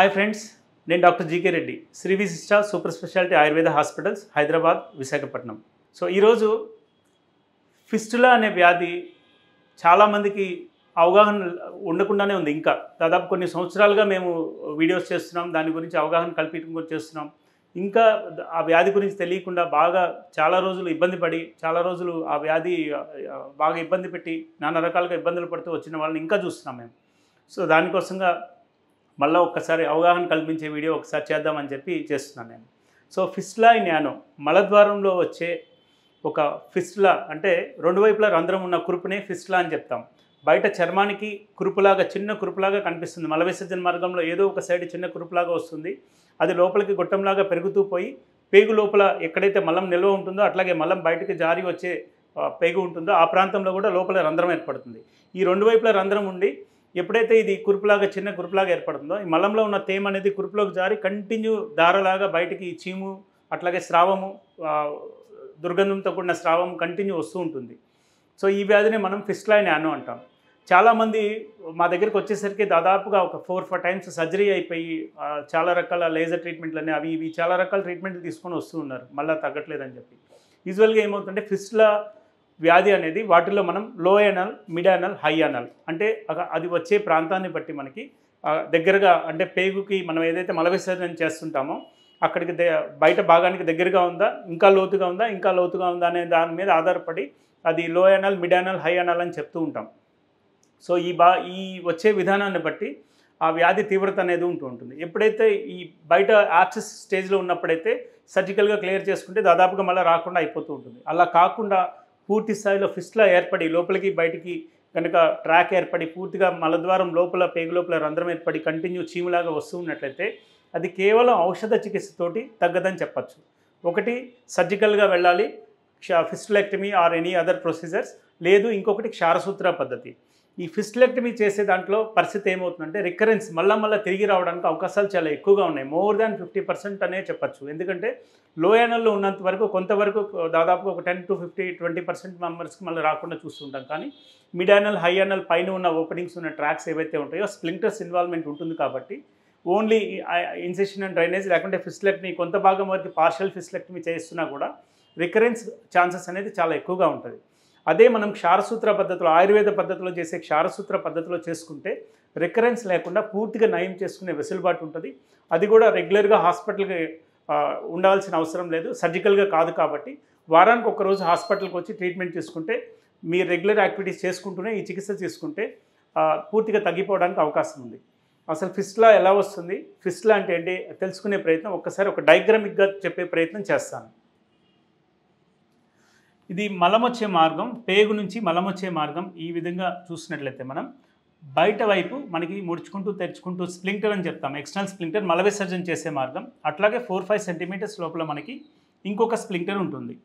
Hi friends, నేను doctor GK Reddy, Shri విశిష్ట super speciality Ayurveda hospitals, Hyderabad, Visakhapatnam. So ఈరోజు ఫిస్టులా అనే వ్యాధి చాలామందికి అవగాహన ఉండకుండానే ఉంది. ఇంకా దాదాపు కొన్ని సంవత్సరాలుగా మేము వీడియోస్ చేస్తున్నాం, దాని గురించి అవగాహన కల్పించడం చేస్తున్నాం. ఇంకా ఆ వ్యాధి గురించి తెలియకుండా బాగా చాలా రోజులు ఇబ్బంది పడి, చాలా రోజులు ఆ వ్యాధి బాగా ఇబ్బంది పెట్టి నానా రకాలుగా ఇబ్బందులు పడుతూ వచ్చిన వాళ్ళని ఇంకా చూస్తున్నాం మేము. సో దానికోసంగా మళ్ళీ ఒక్కసారి అవగాహన కల్పించే వీడియో ఒకసారి చేద్దామని చెప్పి చేస్తున్నాను నేను. సో ఫిస్టులా ఇన్ యానో, మలద్వారంలో వచ్చే ఒక ఫిస్టులా అంటే రెండు వైపులా రంధ్రం ఉన్న కురుపునే ఫిస్టులా అని చెప్తాం. బయట చర్మానికి కురుపులాగా, చిన్న కురుపులాగా కనిపిస్తుంది. మల విసర్జన మార్గంలో ఏదో ఒక సైడ్ చిన్న కురుపులాగా వస్తుంది. అది లోపలికి గొట్టంలాగా పెరుగుతూ పోయి పేగు లోపల ఎక్కడైతే మలం నిల్వ ఉంటుందో అట్లాగే మలం బయటకు జారి వచ్చే పేగు ఉంటుందో ఆ ప్రాంతంలో కూడా లోపల రంధ్రం ఏర్పడుతుంది. ఈ రెండు వైపుల రంధ్రం ఉండి ఎప్పుడైతే ఇది కురుపులాగా, చిన్న కురుపులాగా ఏర్పడుతుందో ఈ మలంలో ఉన్న తేమ అనేది కురుపులోకి జారి కంటిన్యూ దారలాగా బయటికి చీము, అట్లాగే స్రావము, దుర్గంధంతో కూడిన స్రావం కంటిన్యూ వస్తూ ఉంటుంది. సో ఈ వ్యాధిని మనం ఫిస్టులా ఇన్ యానో అంటాం. చాలామంది మా దగ్గరికి వచ్చేసరికి దాదాపుగా ఒక 4-5 టైమ్స్ సర్జరీ అయిపోయి చాలా రకాల లేజర్ ట్రీట్మెంట్లని అవి ఇవి చాలా రకాల ట్రీట్మెంట్లు తీసుకొని వస్తూ ఉన్నారు, మళ్ళీ తగ్గట్లేదని చెప్పి. యూజువల్గా ఏమవుతుందంటే ఫిస్టులా వ్యాధి అనేది వాటిలో మనం లో anal, mid anal, high anal అంటే అది వచ్చే ప్రాంతాన్ని బట్టి మనకి దగ్గరగా అంటే పేగుకి మనం ఏదైతే మల విసర్జన చేస్తుంటామో అక్కడికి బయట భాగానికి దగ్గరగా ఉందా, ఇంకా లోతుగా ఉందా, ఇంకా లోతుగా ఉందా అనే దాని మీద ఆధారపడి అది లో anal, mid anal, high anal అని చెప్తూ ఉంటాం. సో ఈ వచ్చే విధానాన్ని బట్టి ఆ వ్యాధి తీవ్రత అనేది ఉంటూ ఉంటుంది. ఎప్పుడైతే ఈ బయట యాప్సెస్ స్టేజ్లో ఉన్నప్పుడైతే సర్జికల్గా క్లియర్ చేసుకుంటే దాదాపుగా మళ్ళీ రాకుండా అయిపోతూ ఉంటుంది. అలా కాకుండా పూర్తి స్థాయిలో ఫిస్టులా ఏర్పడి లోపలికి బయటికి కనుక ట్రాక్ ఏర్పడి పూర్తిగా మలద్వారం లోపల పేగు లోపల రంధ్రం ఏర్పడి కంటిన్యూ చీములాగా వస్తూ ఉన్నట్లయితే అది కేవలం ఔషధ చికిత్సతోటి తగ్గదని చెప్పచ్చు. ఒకటి సర్జికల్గా వెళ్ళాలి, fistulectomy or any other procedures, లేదు ఇంకొకటి క్షారసూత్ర పద్ధతి. ఈ ఫిస్టులెక్టమీ చేసే దాంట్లో పరిస్థితి ఏమవుతుందంటే రికరెన్స్ మళ్ళీ తిరిగి రావడానికి అవకాశాలు చాలా ఎక్కువగా ఉన్నాయి. మోర్ దాన్ 50% అనే చెప్పచ్చు. ఎందుకంటే లో యానల్లో ఉన్నంత వరకు కొంతవరకు దాదాపుగా ఒక 10-20% మెంబర్స్కి మళ్ళీ రాకుండా చూస్తుంటాం. కానీ మిడ్ యానల్, హై యానల్ పైన ఉన్న ఓపెనింగ్స్ ఉన్న ట్రాక్స్ ఏవైతే ఉంటాయో స్ప్లింటర్స్ ఇన్వాల్వ్మెంట్ ఉంటుంది. కాబట్టి ఓన్లీ ఇన్సెషన్ అండ్ డ్రైనేజ్ లేకుంటే ఫిస్టులెక్టమీ కొంత భాగం వరకు పార్షియల్ ఫిస్టులెక్టమీ చేస్తున్నా కూడా రికరెన్స్ ఛాన్సెస్ అనేది చాలా ఎక్కువగా ఉంటుంది. అదే మనం క్షారసూత్ర పద్ధతిలో, ఆయుర్వేద పద్ధతిలో చేసే క్షారసూత్ర పద్ధతిలో చేసుకుంటే రికరెన్స్ లేకుండా పూర్తిగా నయం చేసుకునే వెసులుబాటు ఉంటుంది. అది కూడా రెగ్యులర్గా హాస్పిటల్కి ఉండాల్సిన అవసరం లేదు, సర్జికల్గా కాదు. కాబట్టి వారానికి ఒకరోజు హాస్పిటల్కి వచ్చి ట్రీట్మెంట్ తీసుకుంటే మీరు రెగ్యులర్ యాక్టివిటీస్ చేసుకుంటూనే ఈ చికిత్స తీసుకుంటే పూర్తిగా తగ్గిపోవడానికి అవకాశం ఉంది. అసలు ఫిస్టులా ఎలా వస్తుంది, ఫిస్టులా అంటే ఏంటి తెలుసుకునే ప్రయత్నం ఒక్కసారి ఒక డయాగ్రామిక్గా చెప్పే ప్రయత్నం చేస్తాను. ఇది మలం వచ్చే మార్గం, పేగు నుంచి మలం వచ్చే మార్గం. ఈ విధంగా చూసినట్లయితే మనం బయట వైపు మనకి ముడుచుకుంటూ తెరుచుకుంటూ స్ప్లింటర్ అని చెప్తాం, ఎక్స్టర్నల్ స్ప్లింటర్ మల విసర్జన చేసే మార్గం. అట్లాగే 4-5 సెంటీమీటర్స్ లోపల మనకి ఇంకొక స్ప్లింటర్ ఉంటుంది.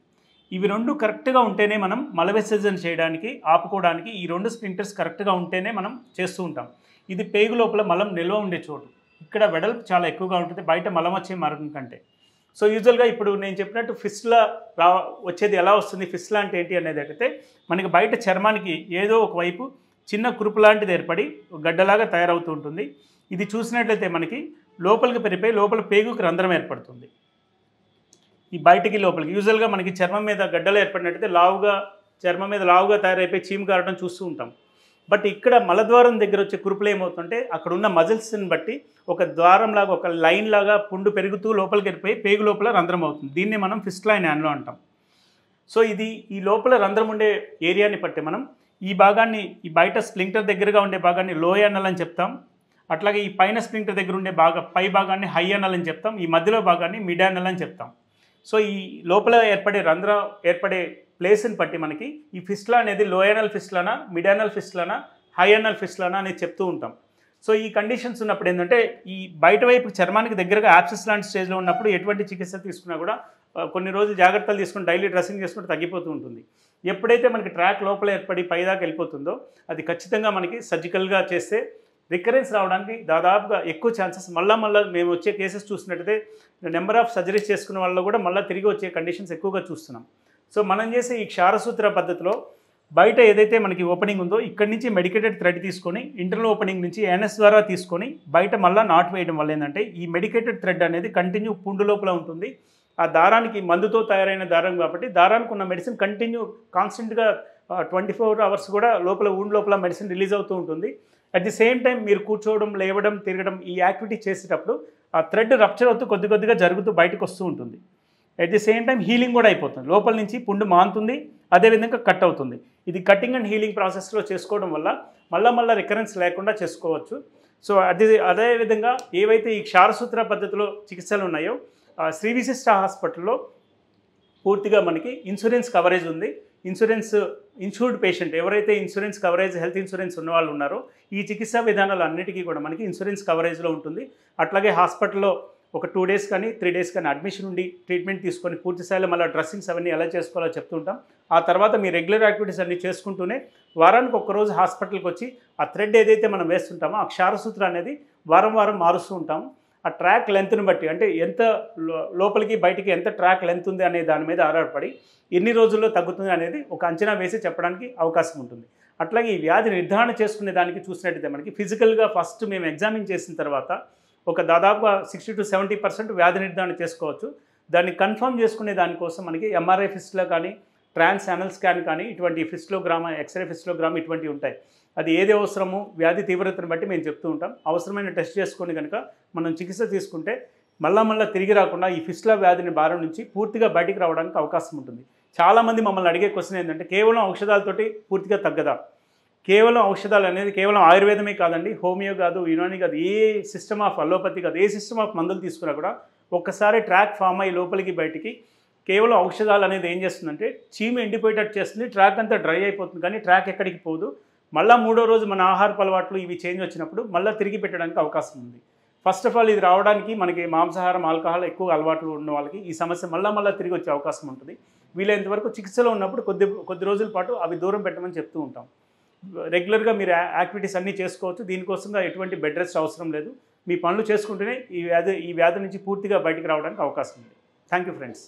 ఇవి రెండు కరెక్ట్గా ఉంటేనే మనం మల విసర్జన చేయడానికి, ఆపుకోవడానికి ఈ రెండు స్ప్లింటర్స్ కరెక్ట్గా ఉంటేనే మనం చేస్తూ ఉంటాం. ఇది పేగు లోపల మలం నిల్వ ఉండే చోటు. ఇక్కడ వెడల్పు చాలా ఎక్కువగా ఉంటుంది బయట మలం వచ్చే మార్గం కంటే. సో యూజువల్గా ఇప్పుడు నేను చెప్పినట్టు ఫిస్టులా వచ్చేది ఎలా వస్తుంది, ఫిస్టులా అంటే ఏంటి అనేది అయితే మనకి బయట చర్మానికి ఏదో ఒకవైపు చిన్న కురుపు లాంటిది ఏర్పడి గడ్డలాగా తయారవుతూ ఉంటుంది. ఇది చూసినట్లయితే మనకి లోపలికి పెరిగిపోయి లోపల పేగుకి రంధ్రం ఏర్పడుతుంది. ఈ బయటికి లోపలికి యూజువల్గా మనకి చర్మం మీద గడ్డలు ఏర్పడినట్టయితే చర్మం మీద లావుగా తయారైపోయి చీము కారడం చూస్తూ ఉంటాం. బట్ ఇక్కడ మలద్వారం దగ్గర వచ్చే కురుపులు ఏమవుతుంటే అక్కడ ఉన్న మజిల్స్ని బట్టి ఒక ద్వారం లాగా, ఒక లైన్ లాగా పుండు పెరుగుతూ లోపలికి వెళ్ళిపోయి పేగు లోపల రంధ్రం అవుతుంది. దీన్ని మనం ఫిస్టులా ఇన్ యానో అంటాం. సో ఇది ఈ లోపల రంధ్రం ఉండే ఏరియాని బట్టి మనం ఈ భాగాన్ని, ఈ బయట స్ప్లింటర్ దగ్గరగా ఉండే భాగాన్ని లో యానల్ అని చెప్తాం. అట్లాగే ఈ పైన స్ప్లింటర్ దగ్గర ఉండే పై భాగాన్ని హై యానల్ అని చెప్తాం. ఈ మధ్యలో భాగాన్ని మిడ్ యానల్ అని చెప్తాం. సో ఈ లోపల ఏర్పడే ప్లేస్ని బట్టి మనకి ఈ ఫిస్టులా అనేది లో యానల్ ఫిస్టులానా, మిడ్ యానల్ ఫిస్టులానా, హై యానల్ ఫిస్టులానా అనేది చెప్తూ ఉంటాం. సో ఈ కండిషన్స్ ఉన్నప్పుడు ఏంటంటే ఈ బయట వైపు చర్మానికి దగ్గరగా యాప్సెస్ లాంటి స్టేజ్లో ఉన్నప్పుడు ఎటువంటి చికిత్స తీసుకున్నా కూడా కొన్ని రోజులు జాగ్రత్తలు తీసుకుని డైలీ డ్రెస్సింగ్ చేసుకుంటే తగ్గిపోతూ ఉంటుంది. ఎప్పుడైతే మనకి ట్రాక్ లోపల ఏర్పడి పైదాకా వెళ్ళిపోతుందో అది ఖచ్చితంగా మనకి సర్జికల్గా చేస్తే రికరెన్స్ రావడానికి దాదాపుగా ఎక్కువ ఛాన్సెస్. మళ్ళీ మేము వచ్చే కేసెస్ చూసినట్టయితే నెంబర్ ఆఫ్ సర్జరీస్ చేసుకున్న వాళ్ళు కూడా మళ్ళీ తిరిగి వచ్చే కండిషన్స్ ఎక్కువగా చూస్తున్నాం. సో మనం చేసే ఈ క్షారసూత్ర పద్ధతిలో బయట ఏదైతే మనకి ఓపెనింగ్ ఉందో ఇక్కడి నుంచి మెడికేటెడ్ థ్రెడ్ తీసుకొని ఇంటర్నల్ ఓపెనింగ్ నుంచి ఎన్ఎస్ ద్వారా తీసుకొని బయట మళ్ళీ నాట్ వేయడం వల్ల ఏంటంటే ఈ మెడికేటెడ్ థ్రెడ్ అనేది కంటిన్యూ పుండు లోపల ఉంటుంది. ఆ దారానికి మందుతో తయారైన దారం కాబట్టి దారానికి ఉన్న మెడిసిన్ కంటిన్యూ కాన్స్టెంట్గా 24 అవర్స్ కూడా లోపల ఊండ్ లోపల మెడిసిన్ రిలీజ్ అవుతూ ఉంటుంది. అట్ ది సేమ్ టైం మీరు కూర్చోవడం, లేవడం, తిరగడం ఈ యాక్టివిటీ చేసేటప్పుడు ఆ థ్రెడ్ రప్చర్ అవుతూ కొద్ది కొద్దిగా జరుగుతూ బయటకు వస్తూ ఉంటుంది. At the same time healing కూడా అయిపోతుంది. లోపల నుంచి పుండు మానుతుంది, అదేవిధంగా కట్ అవుతుంది. ఇది కటింగ్ అండ్ హీలింగ్ ప్రాసెస్లో చేసుకోవడం వల్ల మళ్ళా రికరెన్స్ లేకుండా చేసుకోవచ్చు. సో అదేవిధంగా ఏవైతే ఈ క్షారసూత్ర పద్ధతిలో చికిత్సలు ఉన్నాయో శ్రీ విశిష్ట హాస్పిటల్లో పూర్తిగా మనకి ఇన్సూరెన్స్ కవరేజ్ ఉంది. ఇన్సూర్డ్ పేషెంట్ ఎవరైతే ఇన్సూరెన్స్ కవరేజ్, హెల్త్ ఇన్సూరెన్స్ ఉన్న వాళ్ళు ఉన్నారో ఈ చికిత్సా విధానాలు అన్నిటికీ కూడా మనకి ఇన్సూరెన్స్ కవరేజ్లో ఉంటుంది. అట్లాగే హాస్పిటల్లో ఒక 2 days కానీ 3 days కానీ అడ్మిషన్ ఉండి ట్రీట్మెంట్ తీసుకొని పూర్తి స్థాయిలో మళ్ళీ డ్రెస్సింగ్స్ అవన్నీ ఎలా చేసుకోవాలో చెప్తుంటాం. ఆ తర్వాత మీ రెగ్యులర్ యాక్టివిటీస్ అన్నీ చేసుకుంటూనే వారానికి ఒక్కరోజు హాస్పిటల్కి వచ్చి ఆ థ్రెడ్ ఏదైతే మనం వేస్తుంటామో ఆ క్షారసూత్ర అనేది వారం మారుస్తూ ఉంటాము. ఆ ట్రాక్ లెంత్ని బట్టి అంటే ఎంత లోపలికి బయటికి ఎంత ట్రాక్ లెంత్ ఉంది అనే దాని మీద ఆధారపడి ఎన్ని రోజుల్లో తగ్గుతుంది అనేది ఒక అంచనా వేసి చెప్పడానికి అవకాశం ఉంటుంది. అట్లాగే ఈ వ్యాధి నిర్ధారణ చేసుకునే దానికి చూసినట్టయితే మనకి ఫిజికల్గా ఫస్ట్ మేము ఎగ్జామిన్ చేసిన తర్వాత ఒక దాదాపుగా 60 to 70% వ్యాధి నిర్ధారణ చేసుకోవచ్చు. దాన్ని కన్ఫర్మ్ చేసుకునే దానికోసం మనకి ఎంఆర్ఐ ఫిస్టులా కానీ, ట్రాన్స్ యానల్ స్కాన్ కానీ, ఇటువంటి ఫిస్టులోగ్రామ్, ఎక్స్రే ఫిస్టులోగ్రామ్ ఇటువంటివి ఉంటాయి. అది ఏది అవసరమో వ్యాధి తీవ్రతను బట్టి మేము చెప్తూ ఉంటాం. అవసరమైన టెస్ట్ చేసుకొని కనుక మనం చికిత్స తీసుకుంటే మళ్ళా తిరిగి రాకుండా ఈ ఫిస్టులా వ్యాధిని బారి నుంచి పూర్తిగా బయటికి రావడానికి అవకాశం ఉంటుంది. చాలామంది మమ్మల్ని అడిగే క్వశ్చన్ ఏంటంటే కేవలం ఔషధాలతోటి పూర్తిగా తగ్గదా? కేవలం ఔషధాలు అనేది కేవలం ఆయుర్వేదమే కాదండి, హోమియో కాదు, యునాని కాదు, ఏ సిస్టమ్ ఆఫ్ అలోపతి కాదు, ఏ సిస్టమ్ ఆఫ్ మందులు తీసుకున్నా కూడా ఒక్కసారి ట్రాక్ ఫామ్ అయ్యి లోపలికి బయటికి కేవలం ఔషధాలు అనేది ఏం చేస్తుందంటే చీమ ఎండిపోయేటట్టు చేస్తుంది, ట్రాక్ అంతా డ్రై అయిపోతుంది, కానీ ట్రాక్ ఎక్కడికి పోదు. మళ్ళీ 3వ రోజు మన ఆహారపు అలవాట్లు ఇవి చేంజ్ వచ్చినప్పుడు మళ్ళీ తిరిగి పెట్టడానికి అవకాశం ఉంది. ఫస్ట్ ఆఫ్ ఆల్ ఇది రావడానికి మనకి మాంసాహారం, ఆల్కహాల్ ఎక్కువ అలవాట్లు ఉన్న వాళ్ళకి ఈ సమస్య మళ్ళీ తిరిగి వచ్చే అవకాశం ఉంటుంది. వీలైనంత వరకు చికిత్సలో ఉన్నప్పుడు కొద్ది రోజుల పాటు అవి దూరం పెట్టమని చెప్తూ ఉంటాం. రెగ్యులర్గా మీరు యాక్టివిటీస్ అన్నీ చేసుకోవచ్చు. దీనికోసంగా ఎటువంటి బెడ్ రెస్ట్ అవసరం లేదు. మీ పనులు చేసుకుంటూనే ఈ వ్యాధి నుంచి పూర్తిగా బయటికి రావడానికి అవకాశం ఉంది. Thank you friends.